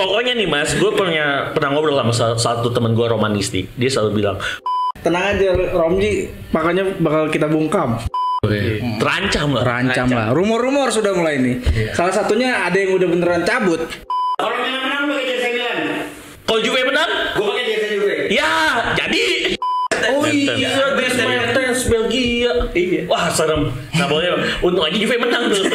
Pokoknya nih Mas, gue pernah ngobrol sama satu teman gue romanistik. Dia selalu bilang, tenang aja Romji, makanya bakal kita bungkam. terancam lah. Rumor-rumor sudah mulai nih. Salah satunya ada yang udah beneran cabut. Kalau Milan menang pakai jersey Milan. Kalau Juve menang, Gue pakai jersey Juve. ya jadi. Oh iya, Dries Mertens Belgia. Iya. Wah serem. Nah boleh. Untung aja Juve menang tuh.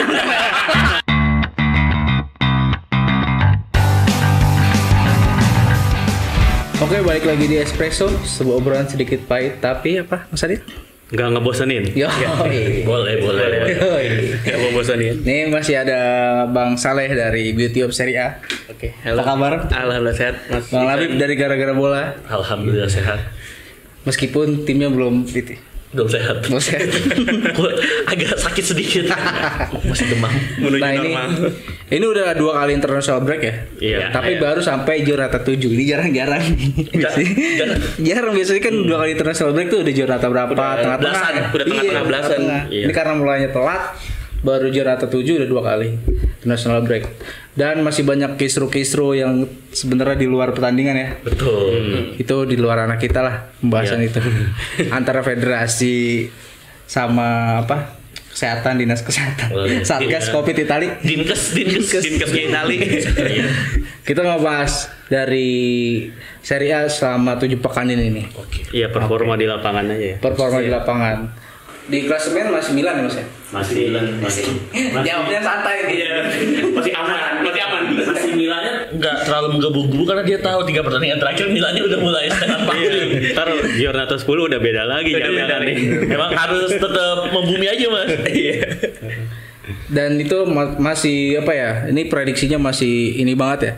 Oke, balik lagi di Espresso, sebuah obrolan sedikit pahit tapi apa Mas Adit? Nggak ngebosenin. Yo. boleh. Nggak ngebosenin. Nih masih ada Bang Saleh dari Beauty of Serie A. Oke. Apa kabar? Alhamdulillah sehat, Mas. Bang Labib dari Gara-Gara Bola. Alhamdulillah sehat. Meskipun timnya belum fit. Belum sehat. Belum sehat. Gue agak sakit sedikit. Masih demam. Menuju Nah normal. ini udah 2 kali international break ya. Iya. Tapi baru sampai Jornata 7. Ini jarang-jarang. Jarang biasanya kan 2 kali international break tuh udah Jornata berapa? Tengah-tengah. belasan. Udah tengah-tengah belasan. Iya. Ini karena mulainya telat, baru Jornata 7 udah 2 kali international break. Dan masih banyak kisru-kisru yang sebenarnya di luar pertandingan ya. Betul. Itu di luar anak kita lah pembahasan itu. Antara federasi sama apa? Kesehatan, dinas kesehatan. Satgas Iya. Covid Itali. Dinkes Itali. Kita ngebahas dari Serie A selama 7 pekan ini nih. Oke. Iya, performa di lapangan aja ya. Performa di lapangan. Di klasemen masih Milan ya Mas ya? Masih. Jawabnya santai nih. Masih aman. Masih Milannya nggak terlalu menggebu-gebu karena dia tahu 3 pertandingan terakhir Milannya udah mulai setengah panggung. Ntar Jornata 10 udah beda lagi jangan nih. Emang harus tetap membumi aja Mas. Iya. Dan itu masih apa ya? Ini prediksinya masih ini banget ya.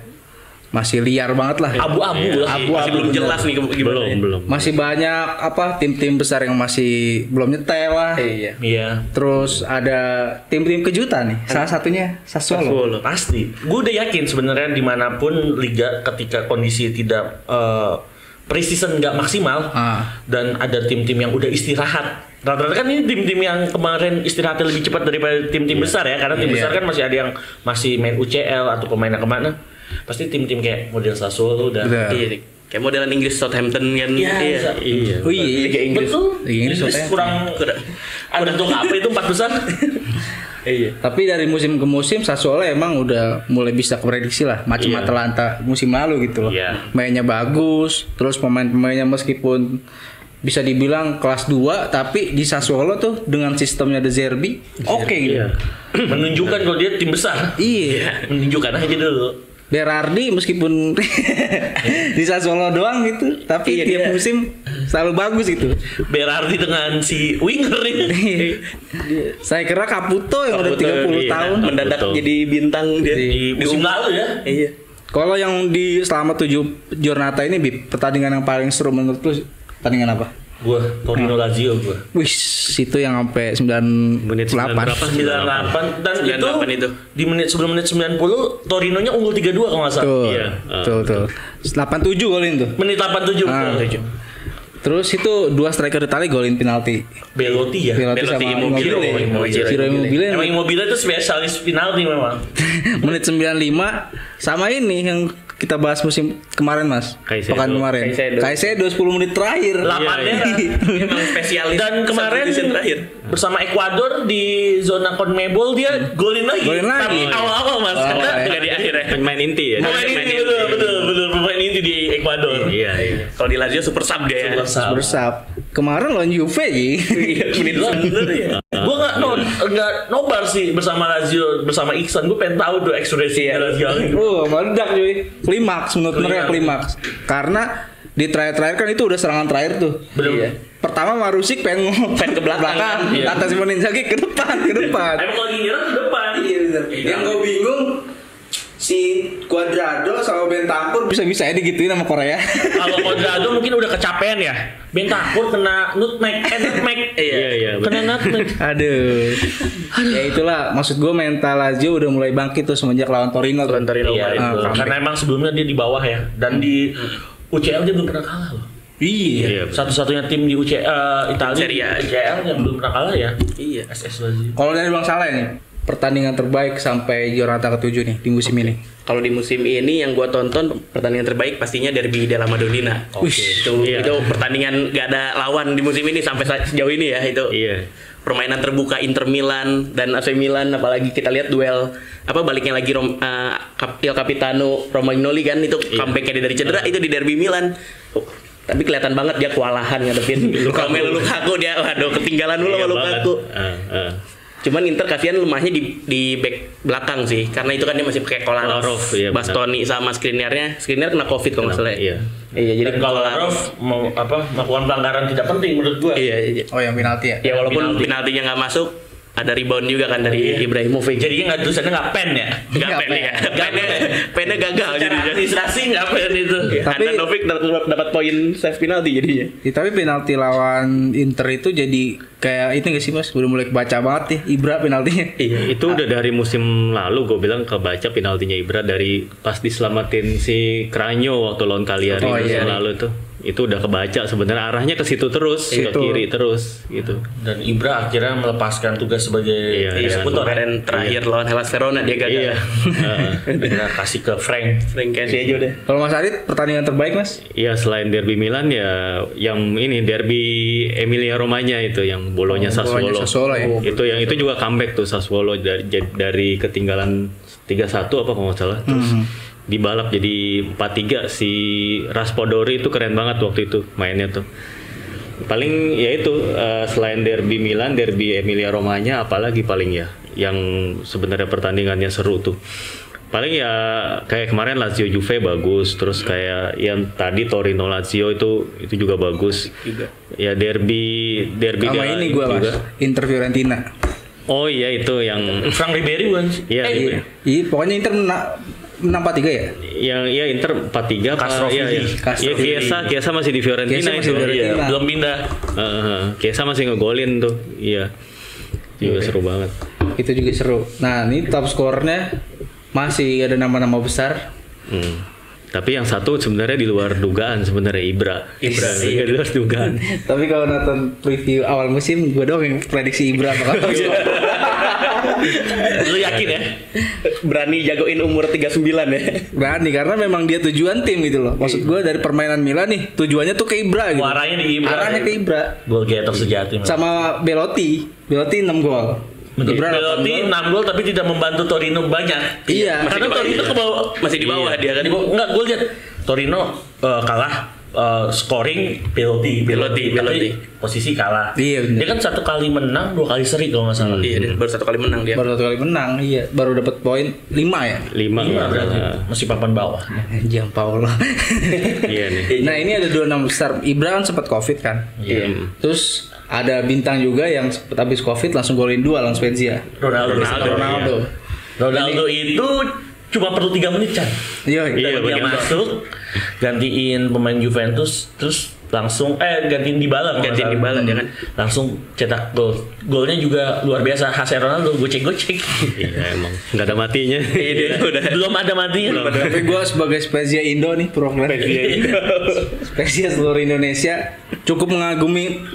Masih liar banget lah. Abu-abu lah. Masih belum jelas nih gimana. Belum. Masih banyak apa tim-tim besar yang masih belum nyetel lah. Iya. Terus ada tim-tim kejutan nih. Salah satunya Sassuolo. Pasti. Gue udah yakin sebenarnya dimanapun liga ketika kondisi tidak pre-season nggak maksimal dan ada tim-tim yang udah istirahat. Rata-rata kan ini tim-tim yang kemarin istirahatnya lebih cepat daripada tim-tim besar ya, karena tim besar kan masih ada yang masih main UCL atau pemainnya kemana. Pasti tim-tim kayak model Sassuolo udah. Iya, kayak modelan Inggris Southampton kan. Iya. Oh iya. Liga Inggris. Betul. Liga Inggris kurang ada untuk apa itu 4 besar. Iya. Tapi dari musim ke musim Sassuolo emang udah mulai bisa keprediksi lah, macam Atalanta musim lalu gitu loh. Iya. Mainnya bagus, terus pemain-pemainnya meskipun bisa dibilang kelas 2 tapi di Sassuolo tuh dengan sistemnya De Zerbi oke gitu. Iya. Menunjukkan kalau dia tim besar. Iya. Menunjukkan aja dulu. Berardi meskipun di Sassuolo doang gitu, tapi tiap musim selalu bagus gitu. Berardi dengan si winger ini. Saya kira Caputo yang udah 30 tahun mendadak Betul. jadi bintang dia Di musim lalu ya. Iya. Kalau yang di selama 7 Jornata ini Bib, pertandingan yang paling seru menurut lu pertandingan apa? Gua Torino Lazio gua. Wih, itu yang sampai 98. Menit 9 berapa? 98 dan 98 itu. di sebelum menit 90 Torinonya unggul 3-2 kalau nggak salah. Tuh, Iya. tuh. 87 golin tuh. Menit 87 Ah. betul. Terus itu 2 striker Itali golin penalti. Belotti ya. Penalti Belotti, sama Immobile. Ciro Immobile. Emang Immobile itu spesialis penalti memang. Menit 95 sama ini yang kita bahas musim kemarin Mas. Caicedo. Pekan kemarin. Caicedo 10 menit terakhir. Lapannya Memang spesialis. dan kemarin substitution terakhir. bersama Ekuador di zona CONMEBOL dia golin lagi. Golin lagi. Tapi awal-awal Mas. Awal-awal, Karena ya. Enggak di akhir ya. Pemain inti ya. pemain inti betul pemain inti di Ekuador. Iya. Kalau di Lazio super sub dia ya. Bersap. Kemarin lawan Juve ya. Menit gue nggak nobar sih bersama Lazio bersama Iksan. Gue pengen tahu tuh ekspresinya Lazio. Meledak cuy. Klimaks menurut mereka klimaks. Karena di terakhir-terakhir kan itu udah serangan terakhir tuh. Bener. Pertama Marusik pengen ke belakang. Iya. Atas Simon Inzaghi ke depan. Emang lagi nyerang ke depan. Iya bener. Yang gue bingung si Cuadrado sama Bentancur bisa-bisa aja digituin sama Korea. Kalau Cuadrado mungkin udah kecapean ya. Bentancur kena nutmeg. Iya. Kena nutmeg. Aduh. Ya itulah maksud gue mental Lazio udah mulai bangkit tuh semenjak lawan Torino. Iya, itu. Karena emang sebelumnya dia di bawah ya. Dan di UCL dia belum pernah kalah loh. Iya. Satu-satunya tim di Italia Serie A. UCL yang belum pernah kalah ya. Iya. SS Lazio. Kalau dari Bang Saleh nih, pertandingan terbaik sampai Giornata ke-7 nih di musim ini? Kalau di musim ini yang gua tonton pertandingan terbaik pastinya Derby della Madonnina. Itu pertandingan gak ada lawan di musim ini sampai sejauh ini ya itu. Iya. Permainan terbuka Inter Milan dan AC Milan, apalagi kita lihat duel baliknya lagi Il Capitano Romagnoli kan itu comeback-nya dari cedera itu di Derby Milan. Tapi kelihatan banget dia kewalahan ngadepin Romelu Lukaku, dia waduh ketinggalan dulu sama Lukaku. Cuman Inter kasihan lemahnya di back belakang sih, karena itu kan dia masih pakai Kolarov, Bastoni sama Skriniar kena Covid kalau nggak salah. Iya, jadi Kolarov mau melakukan pelanggaran tidak penting menurut gua. Iya. Oh, yang penalti ya? Ya walaupun penaltinya nggak masuk, ada rebound juga kan dari Ibrahimovic. Jadinya nggak tulisannya nggak pen ya? Nggak pen ya. Pennya gagal jadinya. Administrasi nggak pen itu. Tapi Handanovic dapat poin save penalti jadinya. Tapi penalti lawan Inter itu jadi kayak itu nggak sih Mas? Udah mulai kebaca banget nih Ibra penaltinya. Iya, itu udah dari musim lalu gue bilang kebaca penaltinya Ibra dari pas diselamatin si Cranio waktu lawan Cagliari musim lalu tuh. Itu udah kebaca sebenarnya arahnya ke situ terus, ke kiri terus gitu. Dan Ibra akhirnya melepaskan tugas sebagai eksekutor dan terakhir lawan Hellas Verona dia gagal. Dia kasih ke Frank kasih aja udah. Kalau Mas Adit pertandingan terbaik Mas? Iya, selain Derby Milan ya yang ini Derby Emilia Romagna itu yang Bolonya Sassuolo. Ya? Itu juga comeback tuh Sassuolo dari ketinggalan 3-1 apa kalau nggak salah terus dibalap jadi 4-3. Si Raspadori itu keren banget waktu itu mainnya tuh. Paling ya itu selain Derby Milan, Derby Emilia Romagna apalagi paling ya yang sebenarnya pertandingannya seru tuh. Paling ya kayak kemarin Lazio Juve bagus, terus kayak yang tadi Torino Lazio itu juga bagus. Ya derby sama ini gue Mas, Inter Fiorentina. Oh iya itu yang Frank Ribery bukan? Iya. Iya, pokoknya Inter menang 4-3 ya? Yang iya Inter 4-3 Iya Chiesa masih di Fiorentina itu. Iya, belum pindah. Chiesa masih ngegolin tuh. Iya. Juga seru banget. Itu juga seru. Nah, ini top skornya masih ada nama-nama besar. Tapi yang satu sebenarnya di luar dugaan sebenarnya Ibra. Di luar dugaan. Tapi kalau nonton preview awal musim gue doang yang prediksi Ibra bakal Lu yakin ya? Berani jagoin umur 39 ya? Berani karena memang dia tujuan tim gitu loh. Maksud gue dari permainan Milan nih tujuannya tuh ke Ibra gitu. Arahnya di Ibra. Arahnya ke Ibra. Gol getter sejati. Sama Belotti 6 gol. Belotti 6 gol tapi tidak membantu Torino banyak. Iya. Karena Torino ke bawah, masih di bawah dia kan. Enggak, gue lihat Torino kalah scoring Belotti. Tapi posisi kalah. Iya, bener. Dia kan 1 kali menang, 2 kali seri kalau nggak salah. Iya, baru 1 kali menang dia. Iya. Baru dapat poin 5 ya. 5 berarti. Masih papan bawah. Giampaolo. Iya nih. Nah, ini ada 2 nama besar. Ibra kan sempat Covid kan. Iya. Terus ada bintang juga yang habis Covid langsung golin 2 lawan Spezia. Ronaldo. Ronaldo itu cuma perlu 3 menit kan. Iya, dia masuk gantiin pemain Juventus terus langsung gantiin Dybala dia kan langsung cetak gol. Golnya juga luar biasa khasnya Ronaldo, gocek. Iya emang nggak ada matinya. Belum ada matinya. Tapi gue sebagai Spezia Indo nih Spezia seluruh Indonesia cukup mengagumi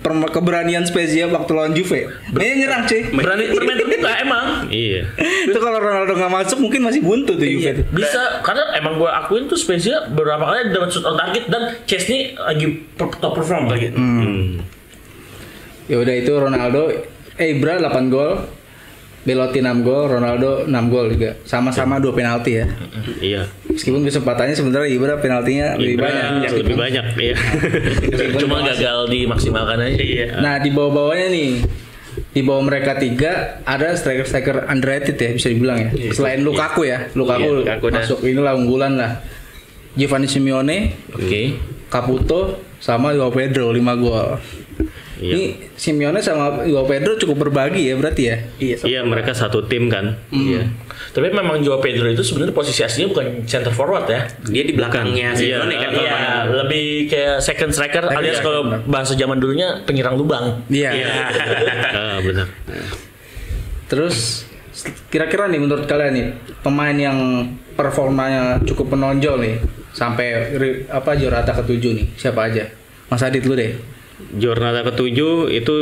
keberanian Spezia waktu lawan Juve. Dia nyerang cuy. Berani bermain terbuka emang. Iya. Itu kalau Ronaldo nggak masuk mungkin masih buntu tuh Juve. Bisa karena emang gue akuin tuh Spezia beberapa kali dapat shoot on target dan Chesney lagi top perform lagi. Ya udah itu Ronaldo, Ibra 8 gol, Belotti 6 gol, Ronaldo 6 gol juga. Sama-sama 2 penalti ya. Iya. Meskipun kesempatannya sebenarnya Ibra penaltinya lebih banyak. Iya. Cuma gagal dimaksimalkan aja. Iya. Nah, di bawah-bawahnya nih. Di bawah mereka 3 ada striker-striker underrated ya bisa dibilang ya. Selain Lukaku ya. Lukaku masuk inilah unggulan lah. Giovanni Simeone, Caputo sama Joao Pedro 5 gol. Iya. Ini Simeone sama Joao Pedro cukup berbagi ya berarti ya? Iya, mereka satu tim kan. Iya. Tapi memang Joao Pedro itu sebenarnya posisi aslinya bukan center forward ya. Dia di belakangnya Simeone kan. Iya, lebih kayak second striker alias kalau bahasa zaman dulunya penyerang lubang. Iya. Benar. Terus kira-kira nih menurut kalian nih pemain yang performanya cukup menonjol nih sampai Giornata ke-7 nih siapa aja? Mas Adit lu deh. Giornata ke-7 itu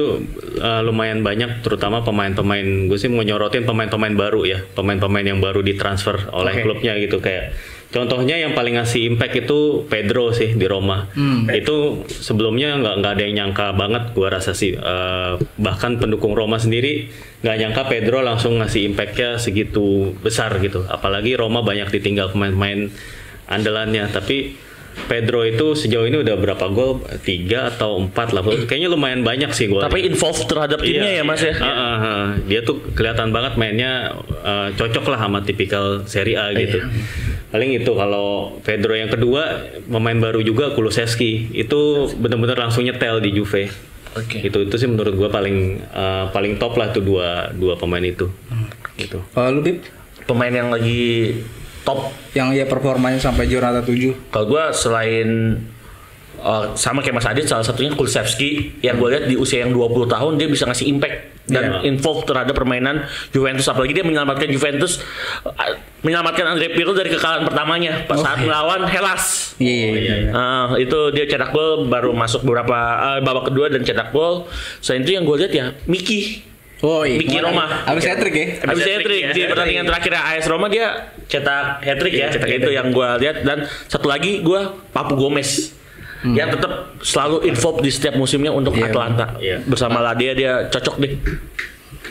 lumayan banyak, terutama pemain-pemain. Gue sih mau nyorotin pemain-pemain baru ya, pemain-pemain yang baru ditransfer oleh klubnya gitu. Kayak contohnya yang paling ngasih impact itu Pedro sih di Roma. Itu sebelumnya nggak ada yang nyangka banget, gue rasa sih. Bahkan pendukung Roma sendiri nggak nyangka Pedro langsung ngasih impactnya segitu besar gitu. Apalagi Roma banyak ditinggal pemain-pemain andalannya, tapi Pedro itu sejauh ini udah berapa gol? 3 atau 4 lah. Kayaknya lumayan banyak sih gol. Tapi involved terhadap timnya ya Mas ya. Dia tuh kelihatan banget mainnya cocok lah sama tipikal Serie A gitu. Paling itu. Kalau Pedro yang kedua, pemain baru juga Kulusevski. Itu benar-benar langsung nyetel di Juve. Itu sih menurut gua paling top lah tuh dua pemain itu. Gitu. Lu Bib? Pemain yang lagi top yang ya performanya sampai Giornata 7. Kalau gue selain sama kayak Mas Adit, salah satunya Kulusevski yang gue lihat di usia yang 20 tahun dia bisa ngasih impact dan involved terhadap permainan Juventus, apalagi dia menyelamatkan Juventus, menyelamatkan Andrea Pirlo dari kekalahan pertamanya pas saat melawan Hellas. Itu dia cetak gol, baru masuk babak kedua dan cetak gol. Selain itu yang gue lihat ya Miki Roma. Abis hat-trick ya? Abis hat-trick di pertandingan terakhir AS Roma dia cetak hat-trick ya. Itu yang gue lihat. Dan satu lagi gue Papu Gomez yang tetap selalu involved di setiap musimnya untuk Atalanta. Bersama Ladia dia cocok deh.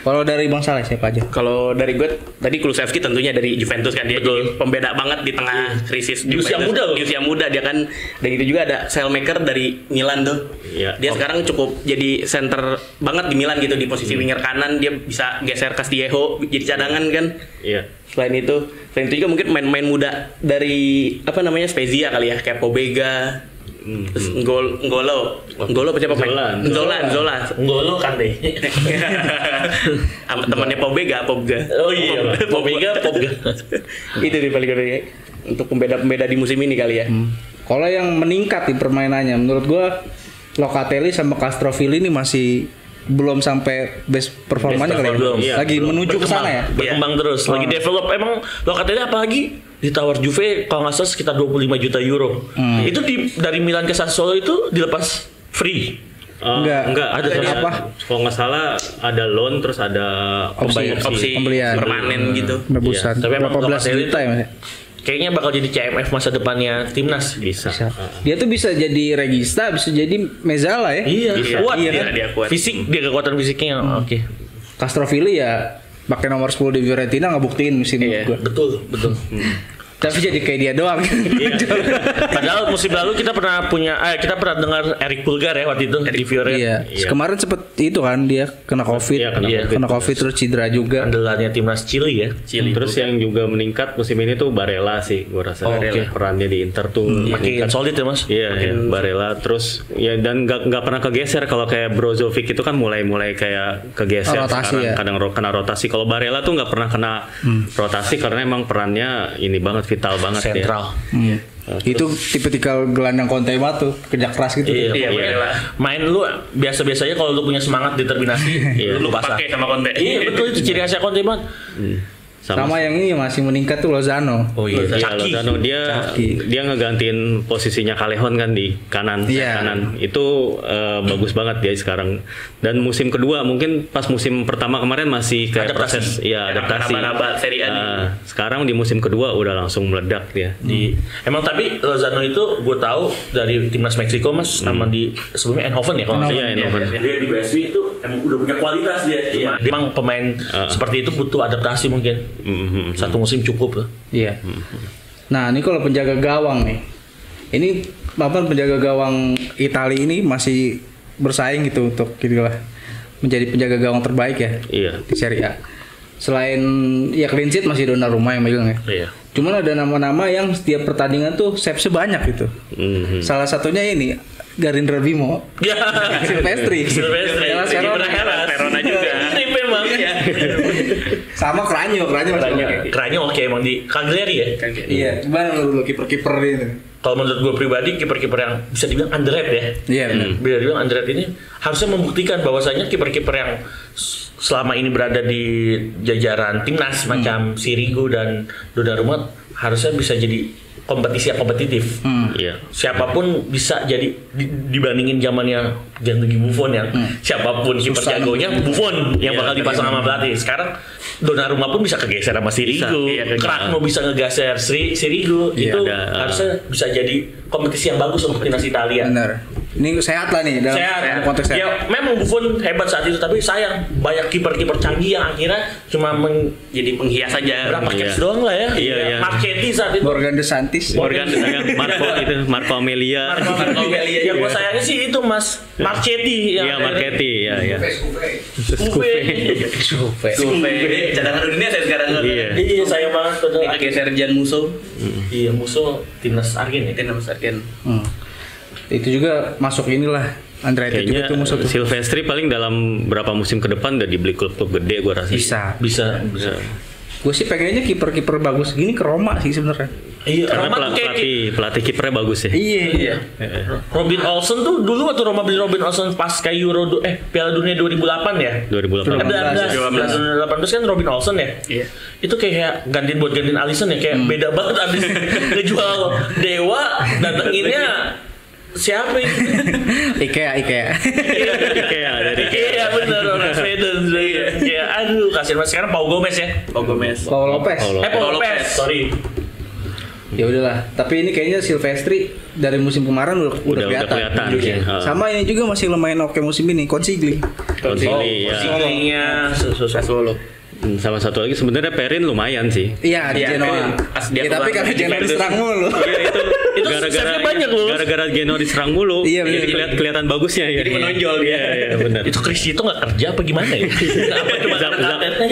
Kalau dari Bang Saleh siapa aja? Kalau dari gue tadi Kulusevski tentunya dari Juventus kan, dia jadi pembeda banget di tengah krisis di usia muda loh. Di usia muda dia kan. Dan itu juga ada Saelemaker dari Milan tuh. Dia sekarang cukup jadi center banget di Milan gitu, di posisi winger kanan dia bisa geser Castillejo jadi cadangan kan. Selain itu juga mungkin main-main muda dari Spezia kali ya, kayak Pobega. Terus Ngolo siapa pemain? Zola. Ngolo kan deh. Temannya Pobega. Oh iya, Pobega. Itu di paling gede untuk pembeda-pembeda di musim ini kali ya. Kalau yang meningkat di permainannya menurut gua Locatelli sama Castrovilli ini masih belum sampai best performanya kali ya. Lagi menuju ke sana ya. Berkembang terus, lagi develop. Emang Locatelli apalagi ditawar Juve kalau nggak salah sekitar 25 juta euro. Itu dari Milan ke Sassuolo itu dilepas free. Enggak. Ada apa? Kalau nggak salah ada loan, terus ada opsi pembelian permanen gitu. Nebusan. Tapi emang 18 juta ya Mas. Kayaknya bakal jadi CMF masa depannya timnas. Bisa. Dia tuh bisa jadi regista, bisa jadi Mezzala ya. Kuat dia kuat. Fisik, dia kekuatan fisiknya oke. Castrovilli ya pakai nomor 10 di Fiorentina ngebuktiin musim ini. Betul. Tapi jadi kayak dia doang. Padahal musim lalu kita pernah dengar Eric Pulgar ya waktu itu di Fiorentina. Kemarin sempet itu kan dia kena COVID. Kena COVID terus cedera juga. Andalannya timnas Chili ya. Terus yang juga meningkat musim ini tuh Barella sih, gua rasa. Perannya di Inter tuh makin solid ya Mas. Iya, Barella terus dan nggak pernah kegeser. Kalau kayak Brozovic itu kan mulai kayak kegeser rotasi sekarang, kadang kena rotasi. Kalau Barella tuh nggak pernah kena rotasi karena emang perannya ini banget, vital banget. Sentral. Itu tipikal gelandang Conte tuh, kerja keras gitu. Main lu biasa-biasanya kalau lu punya semangat determinasi, lu pakai sama Conte. Iya betul, itu ciri khasnya Conte banget. Sama yang ini masih meningkat tuh Lozano. Lozano dia ngegantiin posisinya Callejon kan di kanan. Itu bagus banget dia sekarang. Dan musim kedua mungkin pas musim pertama kemarin masih kayak proses adaptasi. Serie A. Sekarang di musim kedua udah langsung meledak dia. Emang tapi Lozano itu gue tahu dari timnas Meksiko Mas, sama di sebelumnya Eindhoven ya kalau Eindhoven. Dia di PSV itu emang udah punya kualitas dia. Emang pemain seperti itu butuh adaptasi mungkin. Satu musim cukup lah. Iya. Nah ini kalau penjaga gawang nih, ini penjaga gawang Italia ini masih bersaing gitu untuk gitulah menjadi penjaga gawang terbaik ya di Serie A. Selain clean sheet masih Donnarumma yang megang ya. Iya. Cuman ada nama-nama yang setiap pertandingan tuh save banyak gitu. Salah satunya ini Garindra Bimo. Silvestri. Verona juga. Sama Kranjo oke emang di Cagliari ya. Iya, gimana lu kiper-kiper itu? Kalau menurut gue pribadi kiper-kiper yang bisa dibilang underrated ya. Iya benar. Bisa dibilang underrated ini harusnya membuktikan bahwasanya kiper-kiper yang selama ini berada di jajaran timnas macam Sirigu dan Donnarumma harusnya bisa jadi kompetisi yang kompetitif. Siapapun bisa jadi dibandingin zamannya Gianluigi Buffon yang siapapun kiper jagonya Buffon yang bakal dipasang sama pelatih. Sekarang Donnarumma pun bisa kegeser sama Sirigu, Krakmo bisa ngegeser Sirigu. Itu harusnya bisa jadi kompetisi yang bagus untuk timnas Italia. Benar. Ini sehat lah nih dalam konteks sehat. Ya memang Buffon hebat saat itu, tapi sayang banyak kiper-kiper canggih yang akhirnya cuma jadi penghias aja. Berapa caps doang lah ya. Iya. Marchetti saat itu. Morgan De Santis. Marco Amelia. Ya gua sayangnya sih itu Mas Marchetti. Iya Marchetti. Iya. Skupe. Cadangan dunia saya sekarang. Iya sayang banget tuh. Geser Jan Musso. Iya Musso timnas Argen ya. Timnas Argen. Itu juga masuk inilah Andretti juga tuh musuh tuh. Silvestri paling dalam berapa musim ke depan udah dibeli klub-klub gede gue rasa. Bisa. Gue sih pengennya kiper-kiper bagus gini ke Roma sih sebenarnya. Iya, karena pelatih kipernya bagus ya. Iya. Robin Olsen tuh dulu waktu Roma beli Robin Olsen pas kayak Piala Dunia 2008 ya. 2018 kan Robin Olsen ya. Iya. Itu kayak gantiin Alisson ya, kayak beda banget abis ngejual Dewa datanginnya siapa itu? Ikea dari Ikea bener orang Sweden. Kayak aduh kasihan banget sekarang Pau Gomez ya. Paul Lopez. Sorry. Ya udahlah, tapi ini kayaknya Silvestri dari musim kemarin udah kelihatan. Sama ini juga masih lumayan oke musim ini, Consigli. Consigli-nya Sassuolo. Sama satu lagi sebenarnya Perin lumayan sih. Iya di Genoa. Tapi karena Genoa diserang mulu. Iya itu gara-gara Genoa diserang mulu. Iya benar. Jadi kelihatan bagusnya ya. Jadi menonjol dia. Iya benar. Itu Chris itu nggak kerja apa gimana ya? Apa cuma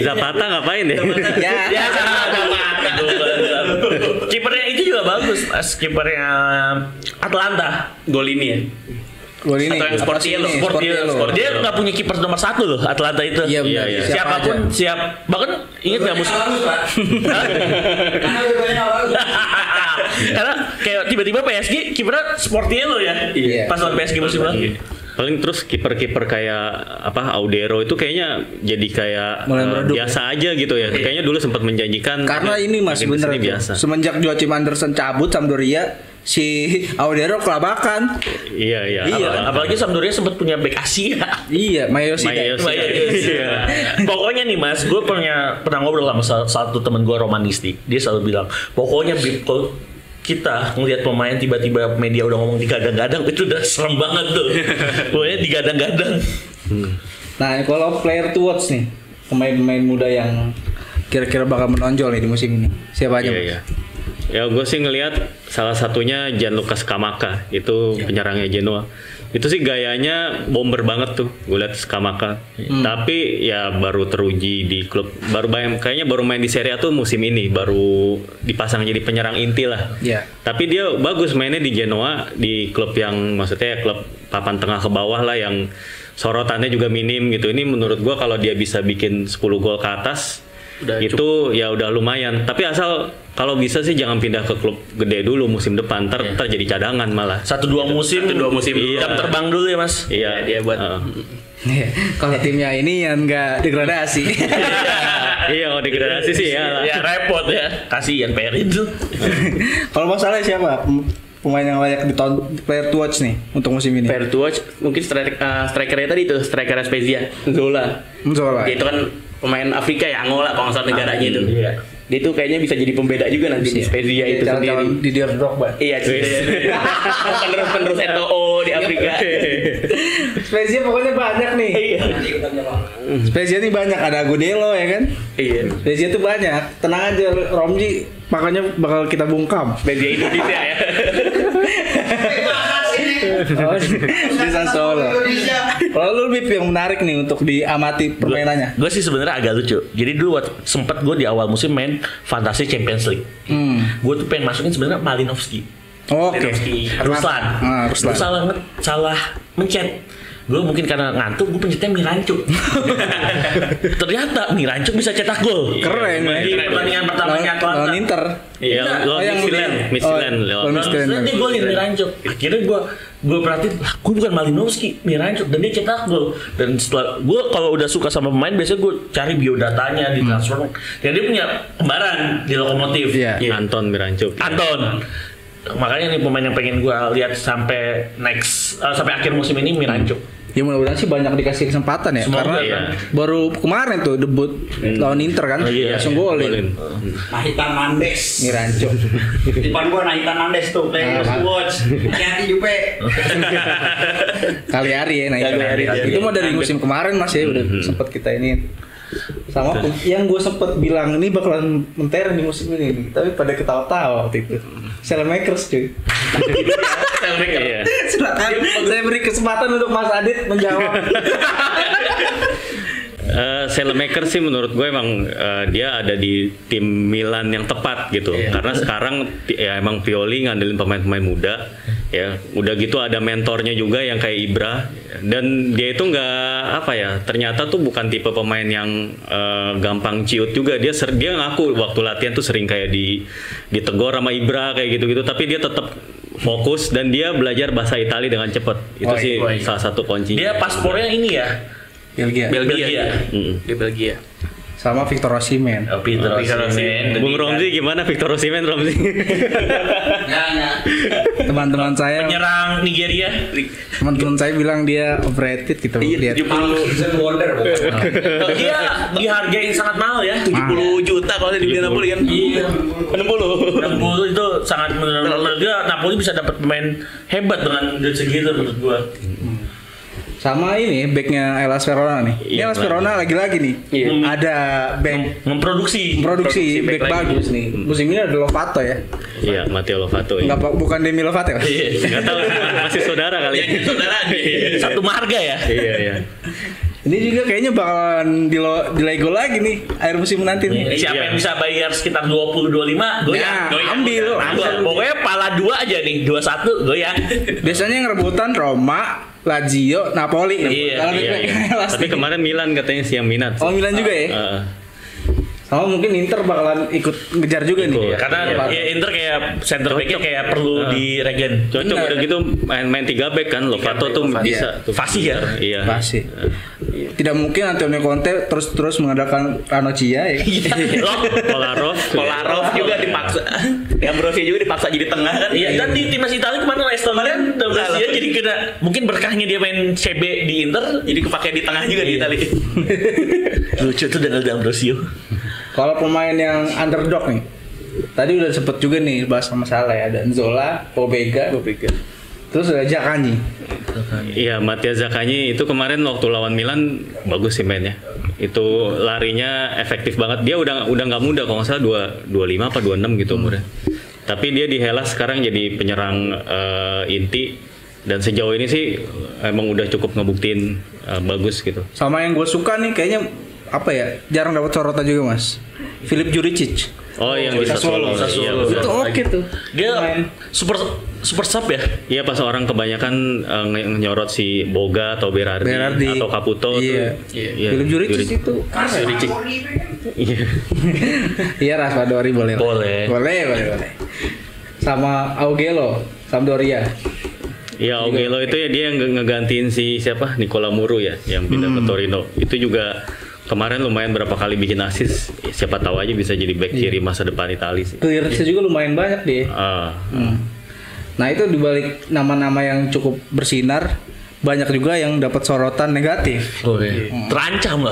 Zapata ngapain ya? Ya Zapata. Kipernya itu juga bagus. Kipernya Atlanta. Golini ya. Golini. Sportiello. Dia nggak punya kiper nomor 1 loh Atlanta itu. Iya. Siapapun siap. Bahkan ingat nggak musim? Karena kayak tiba-tiba PSG kipernya Sportiello ya. Pas lawan PSG musim lalu. Paling terus kiper-kiper kayak Audero itu kayaknya jadi kayak biasa aja gitu ya. Kayaknya dulu sempat menjanjikan. Karena ini Mas bener biasa. Semenjak Joachim Andersen cabut Sampdoria, si Audero kelabakan. Iya. Apalagi Sampdoria sempat punya back Asia. Iya, Mayoshi. Pokoknya nih Mas, gue pernah ngobrol sama satu teman gue Romanisti. Dia selalu bilang, pokoknya kalau kita ngelihat pemain tiba-tiba media udah ngomong digadang-gadang itu udah serem banget tuh. Pokoknya digadang-gadang. Nah, kalau player to watch nih, pemain-pemain muda yang kira-kira bakal menonjol nih di musim ini. Siapa aja? Iya. Ya gue sih ngelihat salah satunya Gianluca Scamacca, itu penyerangnya Genoa. Itu sih gayanya bomber banget tuh, gue lihat Scamacca. Tapi ya baru teruji di klub, kayaknya baru main di Serie A tuh musim ini, baru dipasang jadi penyerang inti lah. Tapi dia bagus mainnya di Genoa, di klub yang maksudnya klub papan tengah ke bawah lah, yang sorotannya juga minim gitu. Ini menurut gue kalau dia bisa bikin 10 gol ke atas, itu ya udah lumayan. Tapi asal kalau bisa sih jangan pindah ke klub gede dulu musim depan, ntar jadi cadangan malah. 1-2 musim jam terbang dulu ya Mas. Iya dia buat. Kalau timnya ini yang nggak degradasi. Iya kalau degradasi sih ya. Ya repot ya. Kasihan Perin tuh. Kalau masalahnya siapa? Pemain yang layak ditonton, player to watch nih untuk musim ini. Player to watch mungkin strikernya tadi tuh, striker Spezia, Zola. Dia itu kan pemain Afrika ya, Angola kalau nggak salah negaranya itu. Iya. Dia itu kayaknya bisa jadi pembeda juga nanti di Spezia itu sendiri. Didier Drogba. Iya, penerus Eto'o di Afrika. Spezia pokoknya banyak nih. Iya. Spezia nih banyak, ada Agudelo ya kan? Iya. Spezia tuh banyak. Tenang aja Romji, makanya bakal kita bungkam. Spezia Indonesia ya. Di Sassuolo. Kalau lu lebih yang menarik nih untuk diamati permainannya? Gue sih sebenarnya agak lucu. Jadi dulu sempet gue di awal musim main Fantasi Champions League. Gue tuh pengen masukin sebenarnya Malinovski. Oke. Ruslan. Ruslan. Salah mencet. Gue mungkin karena ngantuk, gue pencetnya Mirancuk. Ternyata Mirancuk bisa cetak gol. Keren ya. Di pertandingan pertamanya Atlanta. Lawan Inter. Iya, Midtjylland. Dia golin Mirancuk. Akhirnya gue perhatiin, gue bukan Malinovski, Mirancuk, dan dia cetak gol. Dan setelah gue kalau udah suka sama pemain, biasanya gue cari biodatanya di transfer. Dan dia punya kembaran di Lokomotif. Anton Mirancuk. Anton. Makanya nih pemain yang pengen gue lihat sampai sampai akhir musim ini Miranchuk. Ya mudah-mudahan sih banyak dikasih kesempatan ya. Semoga, karena ya. Baru kemarin tuh debut lawan Inter kan, langsung golin. Nahitan Mandes. Miranchuk. Di depan gua Nahitan Mandes tuh players to watch. Hati-hati Jupe. Kali-hari ya naik. Itu mah dari musim kemarin Mas ya udah sempat kita ini. Sama yang gue sempet bilang ini bakalan mentereng di musim ini, tapi pada ketawa-tawa waktu itu. Sailmakers cuy. Iya. Silakan saya beri kesempatan untuk Mas Adit menjawab. Sailmaker sih menurut gue emang dia ada di tim Milan yang tepat gitu. Karena sekarang ya emang Pioli ngandelin pemain-pemain muda. Ya, udah gitu ada mentornya juga yang kayak Ibra, dan dia itu nggak apa ya, ternyata tuh bukan tipe pemain yang gampang ciut juga. Dia ngaku waktu latihan tuh sering kayak ditegur sama Ibra kayak gitu-gitu, tapi dia tetap fokus dan dia belajar bahasa Italia dengan cepat. Itu sih salah satu kunci. Dia paspornya ini ya, Belgia. Di Belgia. Sama Victor Osimhen. Victor Osimhen. Bung Romzi gimana Victor Osimhen Romzi? Teman-teman saya, Penyerang Nigeria. teman-teman saya bilang dia overrated gitu. Lihat. Season wonder bukan. Dia dihargai sangat mahal ya. 70 juta kalau dibeli Napoli kan. Iya. 60. 60 itu sangat menurut dia Napoli bisa dapat pemain hebat dengan duit segitu menurut gua. Sama ini backnya Hellas Verona nih. Ini Hellas Verona lagi-lagi nih. Ada back Memproduksi back bagus nih. Musim ini ada Lovato ya. Iya, Matteo Lovato. Enggak bukan Demi Lovato ya? Nggak tahu masih saudara kali. Yang saudara satu marga ya. Iya. Ini juga kayaknya bakalan di Lego lagi nih akhir musim nanti nih. Siapa yang bisa bayar sekitar 20-25 goyang. Ambil. Pokoknya pala 2 aja nih, 21 goyang. Biasanya yang rebutan Roma, Lazio, Napoli. Iya. Kalau Iya. Tapi kemarin Milan katanya sih yang minat. Oh Milan juga ya? Sama mungkin Inter bakalan ikut ngejar juga nih. Karena ya, Inter kayak center back-nya kayak perlu diregen. Cocok udah gitu main 3 back kan. Lovato tuh bisa tuh. Fasih ya? Iya. Pasti. Tidak mungkin Antonio Conte terus mengadakan Ranocchia ya. Kolarov juga dipaksa. Ambrosio juga dipaksa jadi tengah kan. Iya, dan di timnas Italia kemarin Estonia dia jadi kena mungkin berkahnya dia main CB di Inter Jadi kepake di tengah juga di Italia. lucu tuh dengan D'Ambrosio. Kalau pemain yang underdog nih, tadi udah sempet juga nih bahas sama Salah ya, ada Nzola, Pobega. Terus ada Zaccagni. Iya, Mattia Zaccagni itu kemarin waktu lawan Milan bagus sih mainnya. Itu larinya efektif banget. Dia udah nggak muda kalau nggak salah 25 apa 26 gitu umurnya. Tapi dia di Hellas sekarang jadi penyerang inti, dan sejauh ini sih emang udah cukup ngebuktiin bagus gitu. Sama yang gue suka nih kayaknya apa ya, jarang dapat sorotan juga Mas, Filip Juricic. Oh, yang di Sassuolo. Iya, Itu oke tuh. Dia super sub ya. Iya, pas orang kebanyakan nyorot si Boga atau Berardi atau Caputo iya. Iya. Filip Juricic itu Iya. iya Raspadori boleh. Sama Augello Sampdoria. Iya, Augello itu ya dia yang ngegantiin si siapa? Nicola Muru ya, yang pindah ke Torino. Itu juga kemarin lumayan berapa kali bikin assist. Siapa tahu aja bisa jadi back kiri masa depan Italia sih. Clearance juga lumayan banyak dia. Nah, itu dibalik nama-nama yang cukup bersinar, banyak juga yang dapat sorotan negatif. Terancam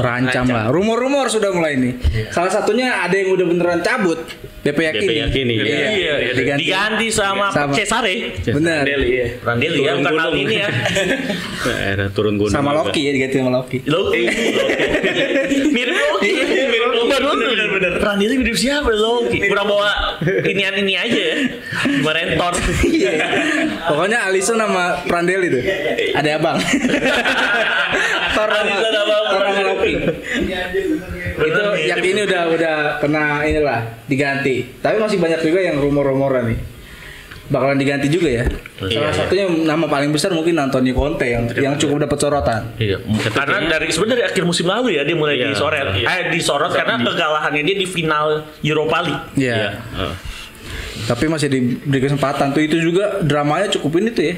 lah. Rumor-rumor sudah mulai nih. Salah satunya ada yang udah beneran cabut. BP Yakini. Iya. Diganti sama Cesare. Benar. Randeli ya, bukan hal ini ya. Era turun gunung. Sama Loki ya, diganti sama Loki. Mirip Loki. Bener. Randeli mirip siapa Loki? Kurang bawa ini aja ya. Rentor. Iya. Pokoknya Alisson sama Prandelli itu. Ada abang. Thor sama Loki. Itu yang ini udah kena inilah diganti. Tapi masih banyak juga yang rumor-rumoran nih bakalan diganti juga ya. Salah satunya nama paling besar mungkin Antonio Conte yang cukup dapat sorotan. Iya. Karena sebenarnya dari akhir musim lalu ya dia mulai disorot karena kekalahannya dia di final Europa League. Iya. Tapi masih diberi kesempatan tuh, itu juga dramanya cukup ini tuh ya.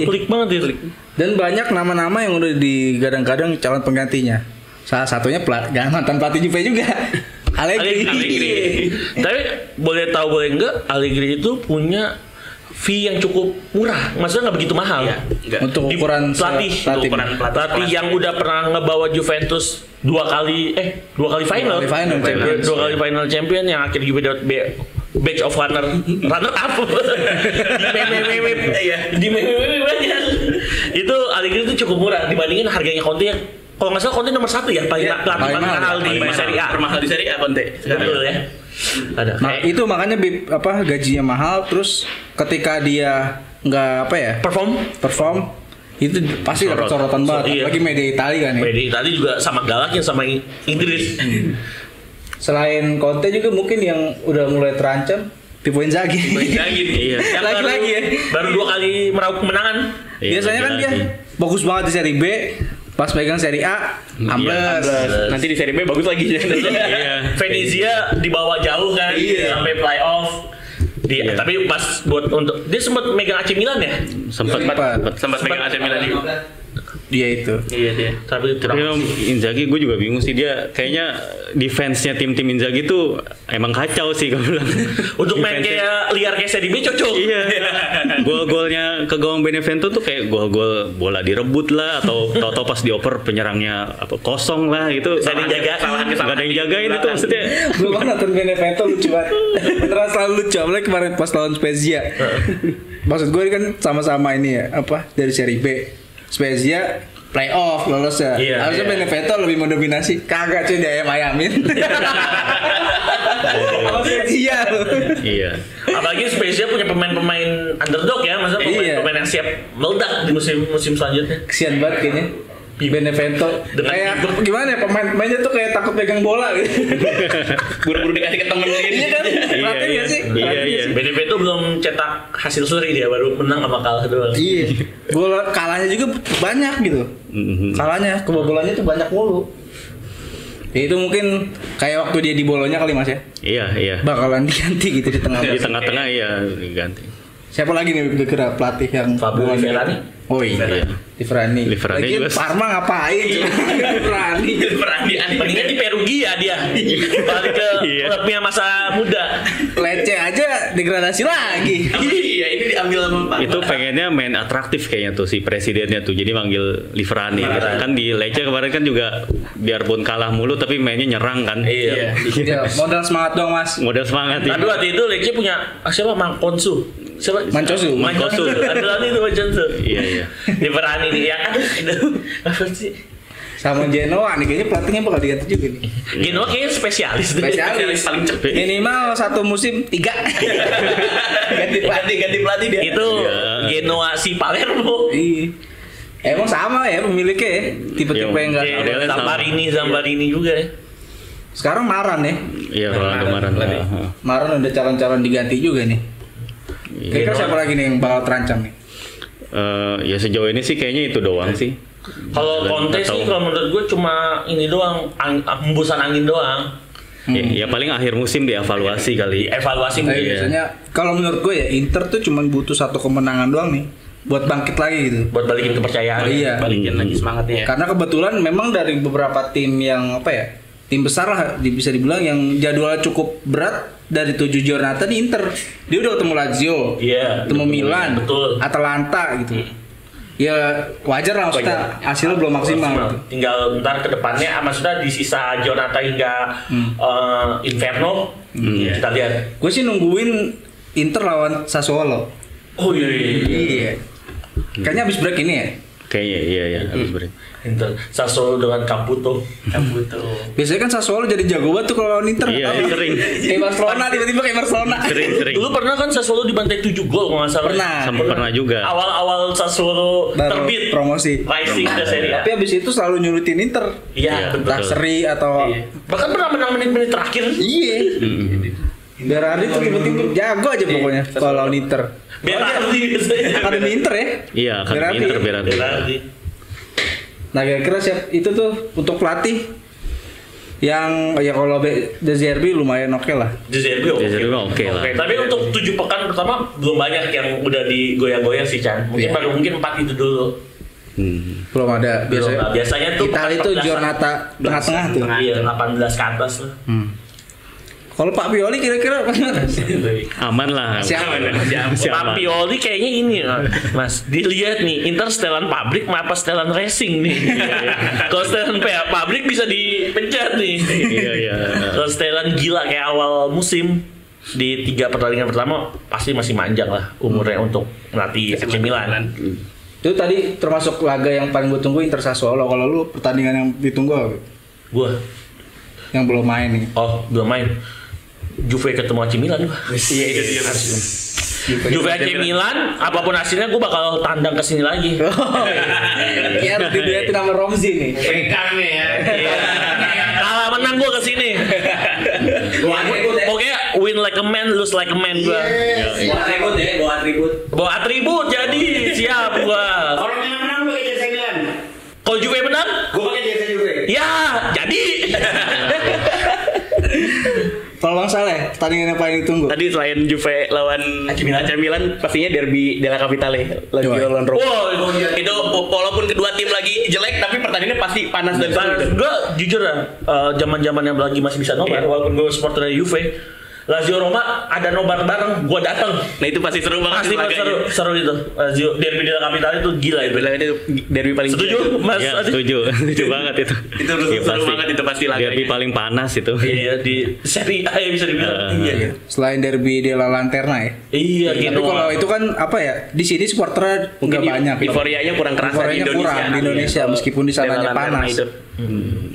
Pelik banget ya. Dan banyak nama-nama yang udah digadang-gadang calon penggantinya. Salah satunya mantan pelatih Juve juga. Allegri. Tapi boleh tahu boleh enggak, Allegri itu punya fee yang cukup murah, maksudnya nggak begitu mahal. Iya, enggak. Untuk ukuran pelatih yang udah pernah ngebawa Juventus dua kali final champion yang akhirnya juga dapat badge of runner up di meme banyak. Itu Allegri itu cukup murah dibandingin harganya Conte yang kalau nggak salah Conte nomor 1 ya pelatih paling mahal di Serie A. Termahal di Serie A Conte sekarang. Betul ya. Ada. Itu makanya gajinya mahal, terus ketika dia nggak perform itu pasti dapat sorotan banget. Lagi media Italia kan ya. Media Italia juga sama galaknya sama Inggris. Selain Conte juga mungkin yang udah mulai terancam Pippo Inzaghi. Iya. Lagi-lagi ya. Baru 2 kali meraup kemenangan. Biasanya kan dia bagus banget di Serie B. Pas pegang Serie A, ambles. Nanti di Serie B bagus lagi. Venezia dibawa jauh kan, sampai playoff. Tapi pas buat untuk dia sempat megang AC Milan ya? Sempat megang AC Milan juga. Dia itu. Iya dia. Tapi Inzaghi gue juga bingung sih, dia kayaknya defense-nya tim Inzaghi tuh emang kacau sih gue bilang. Untuk main kayak liar kayak Serie B cocok. Iya. Gol-golnya ke gawang Benevento tuh kayak gol-gol bola direbut lah atau tahu-tahu pas dioper penyerangnya kosong lah gitu. Gak ada yang jaga, gak ada yang jagain itu maksudnya. Gue nonton Benevento lucu banget. Beneran selalu lucu, apalagi kemarin pas lawan Spezia. Maksud gue kan sama-sama ini ya, dari Serie B. Spezia playoff lolos ya. Harusnya Benevento lebih mendominasi. Kagak cuy, dia ayam-ayamin. Spezia. Iya. Apalagi Spezia punya pemain-pemain underdog ya, maksudnya pemain yang siap meledak di musim selanjutnya. Kesian banget kayaknya. Benevento kayak gimana ya, pemain-pemainnya tuh kayak takut pegang bola gitu. Buru-buru dikasih ke temen gitu. Iya kan? Perhatiin gak sih? Iya. Benevento belum cetak hasil seri, dia baru menang sama kalah doang. Iya. Bola kalahnya juga banyak gitu. Kalahnya, kebobolannya tuh banyak mulu. Ya, itu mungkin kayak waktu dia di Bolonya kali Mas ya. Iya. Bakalan diganti gitu di tengah. Di tengah-tengah ya diganti. Siapa lagi nih kira-kira pelatih yang Fabio Verani? Oh iya. Liverani juga. Parma ngapain? Liverani mendingan di Perugia dia. Balik ke klubnya masa muda. Lecce aja degradasi lagi. Iya, ini diambil sama Pak. Itu pengennya main atraktif kayaknya tuh si presidennya tuh. Jadi manggil Liverani gitu. Kan di Lecce kemarin kan juga biarpun kalah mulu tapi mainnya nyerang kan. Iya. Modal semangat dong Mas. Modal semangat. Tapi waktu itu Lecce punya siapa? Manconsu. Siapa? Mancosu. Adalah itu Mancosu. Iya. Liverani nih ya kan. Apa sih? Sama Genoa nih kayaknya pelatihnya bakal diganti juga nih. Genoa kayaknya spesialis paling cepet. Minimal 1 musim 3. ganti pelatih dia. Itu Genoa si Palermo. Iya. Emang sama ya pemiliknya ya. Tipe-tipe yang enggak Zambarini juga ya. Sekarang Maran ya. Iya, Maran. Maran udah calon-calon diganti juga nih. Kira-kira siapa lagi nih yang bakal terancam nih? Ya sejauh ini sih kayaknya itu doang sih. Kalau Conte sih kalau menurut gue cuma ini doang, hembusan angin doang. Ya paling akhir musim dievaluasi kali. Evaluasi mungkin. Biasanya kalau menurut gue ya Inter tuh cuma butuh 1 kemenangan doang nih buat bangkit lagi gitu. Buat balikin kepercayaan. Iya. Balikin lagi semangatnya ya. Karena kebetulan memang dari beberapa tim yang tim besar lah bisa dibilang yang jadwalnya cukup berat dari 7 giornata di Inter. Dia udah ketemu Lazio, ketemu Milan, Atalanta gitu. Ya wajar lah maksudnya hasilnya belum maksimal gitu. Tinggal ntar ke depannya maksudnya di sisa giornata hingga Inferno kita lihat. Gue sih nungguin Inter lawan Sassuolo. Oh iya. Kayaknya habis break ini ya. Kayaknya iya habis break. Inter Sassuolo dengan Caputo. Biasanya kan Sassuolo jadi jago banget tuh kalau lawan Inter. Iya, sering. Kayak Barcelona tiba-tiba kayak Barcelona. Sering. Dulu pernah kan Sassuolo dibantai 7 gol kalau nggak salah. Pernah juga. Awal Sassuolo terbit promosi. Rising ke Serie A. Tapi abis itu selalu nyurutin Inter. Iya, betul. Seri atau bahkan pernah menang menit-menit terakhir. Iya. Berarti tuh tiba-tiba jago aja pokoknya kalau lawan Inter. Berarti biasanya. Akademi Inter ya? Iya, akademi Inter Berarti. Nah kira-kira siap itu tuh untuk pelatih yang ya kalau De Zerbi lumayan oke lah. De Zerbi oke lah. Tapi untuk 7 pekan pertama belum banyak yang udah digoyang-goyang sih Chan. Mungkin baru 4 itu dulu. Belum ada. Biasanya tuh Italia itu giornata tengah-tengah tuh. Iya, 18 ke atas lah. Kalau Pak Pioli kira-kira Aman lah. Siapa? Pak Pioli kayaknya ini Mas, dilihat nih Inter setelan pabrik apa setelan racing nih. Kalau setelan pabrik bisa dipencet nih. Iya. Kalau setelan gila kayak awal musim di 3 pertandingan pertama pasti masih manjang lah umurnya untuk melatih AC Milan. Itu tadi termasuk laga yang paling gue tunggu Inter Sassuolo. Kalau lu pertandingan yang ditunggu apa? Gua Yang belum main nih. belum main. Juve ketemu AC Milan gua. Iya itu dia Mas. Juve AC Milan, apapun hasilnya gue bakal tandang ke sini lagi. Ya harus dilihatin sama Romzi nih. Pegang nih ya. Kalah menang gue ke sini. Pokoknya win like a man, lose like a man gue. Bawa atribut jadi siap gue. Kalau Milan menang lu pakai jersey Milan. Kalau Juve menang, Gue pakai jersey Juve. ya jadi. Kalau Bang Saleh, pertandingan yang paling ditunggu. Tadi selain Juve lawan AC Milan pastinya derby della Capitale lagi lawan Roma. Wow, Itu walaupun kedua tim lagi jelek tapi pertandingannya pasti panas dan seru. gue jujur ya, zaman-zaman yang lagi masih bisa nobar, walaupun gue supporter dari Juve, Lazio Roma ada nobar bareng, gue datang. Nah itu pasti seru banget. Pasti seru itu. Lazio derby della Capitale itu gila itu. Itu derby paling Setuju, Mas? Ya, setuju banget itu. Itu Iya, seru pasti. banget itu pasti laganya. Derby paling panas itu. Iya di Serie A ya bisa dibilang. Iya. Selain derby della Lanterna ya. Iya Tapi gitu. kalau itu kan apa ya? Di sini supporternya Mungkin nggak banyak. euforianya kurang kerasa di Euforianya Indonesia. kurang di Indonesia, Iya, meskipun di sananya Della Lanterna panas. Itu.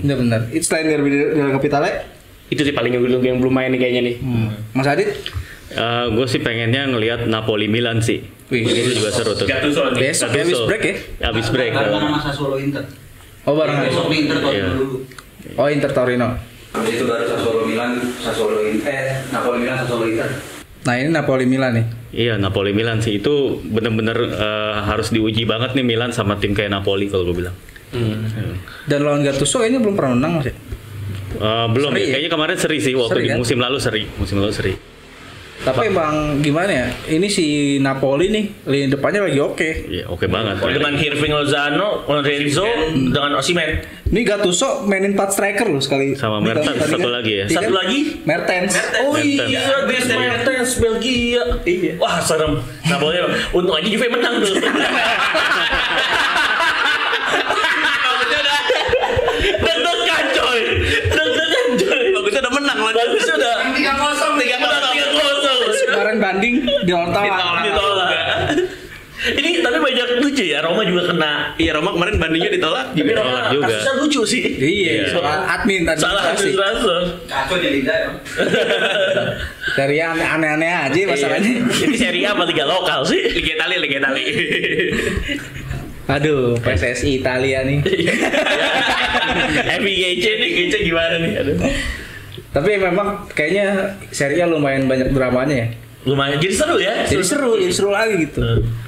Bener. Itu selain derby della Capitale, Itu sih paling yang belum main nih kayaknya nih. Mas Adit? Gue sih pengennya ngelihat Napoli Milan sih. Wih, Itu juga seru tuh. Gattuso nih. besok ya, habis break ya? Habis break. Barengan sama Sassuolo Inter. Oh barengan. Besok nih Inter Torino Iya. dulu. Oh Inter Torino. Habis itu baru Sassuolo Milan, Napoli Milan, Sassuolo Inter. Nah ini Napoli Milan nih. Iya, Napoli Milan sih itu bener-bener harus diuji banget nih Milan sama tim kayak Napoli kalau gue bilang. Dan lawan Gattuso kayaknya belum pernah menang Mas ya? Belum Seri ya, ya? kayaknya kemarin seri sih waktu Seri, di kan? musim lalu seri. Tapi emang gimana ya? Ini si Napoli nih lini depannya lagi oke. Iya, oke banget. Dengan Hirving Lozano, Lorenzo, dengan Osimhen. Ini Gattuso mainin 4 striker loh sekali. Sama Mertens Tadi satu kan? lagi ya. Iya Satu kan? lagi? Mertens. Oh Mertens. iya, Dries Mertens, Belgia. Iya. Wah serem. Napoli, untung aja Juve menang tuh. Deg-degan coy. Bagusnya udah menang loh. Bagusnya udah 3-0. 3-0. Kemarin banding ditolak. Ditolak. Ini tapi banyak lucu ya, Roma juga kena. Iya Roma kemarin bandingnya ditolak. Tapi Ditolak Roma juga. kasusnya lucu sih. Iya, soal admin tadi. Salah administrator. Kacau di Liga ya. Dari yang aneh-aneh aja masalahnya. Ini Serie A apa liga lokal sih? Liga Itali. Aduh, PSSI Italia nih. FIGC nih, GC gimana nih? Aduh. Tapi memang kayaknya Serie A lumayan banyak dramanya ya. Lumayan, jadi seru ya? Jadi seru lagi gitu.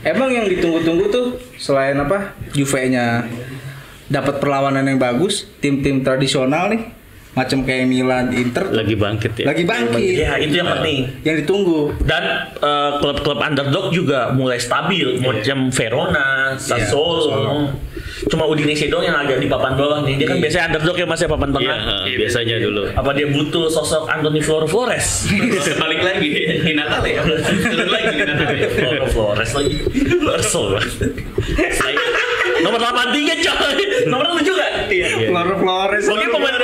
Emang yang ditunggu-tunggu tuh selain apa? Juve-nya dapat perlawanan yang bagus, tim-tim tradisional nih, macam kayak Milan, Inter Lagi bangkit ya. lagi bangkit. Ya, itu yang penting. Yang ditunggu. Dan klub-klub underdog juga mulai stabil, macam Verona, Sassuolo. Cuma Udinese doang yang agak di papan bawah nih. Dia kan biasanya underdog ya Mas ya, papan Iya, tengah. biasanya dulu. Apa dia butuh sosok Anthony Flores? Balik lagi di Natal ya. Turun lagi di Natal ya. Flores lagi. Kesel banget. Nomor 83 coy. Nomor lu juga. Iya. Flores. Oke pemain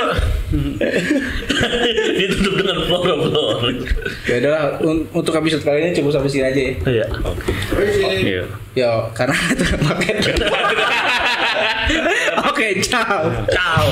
ditutup dengan Flores. Ya udahlah, untuk episode kali ini cukup sampai sini aja ya. Iya. Iya. Yo, karena itu pakai. Oke, ciao. Ciao.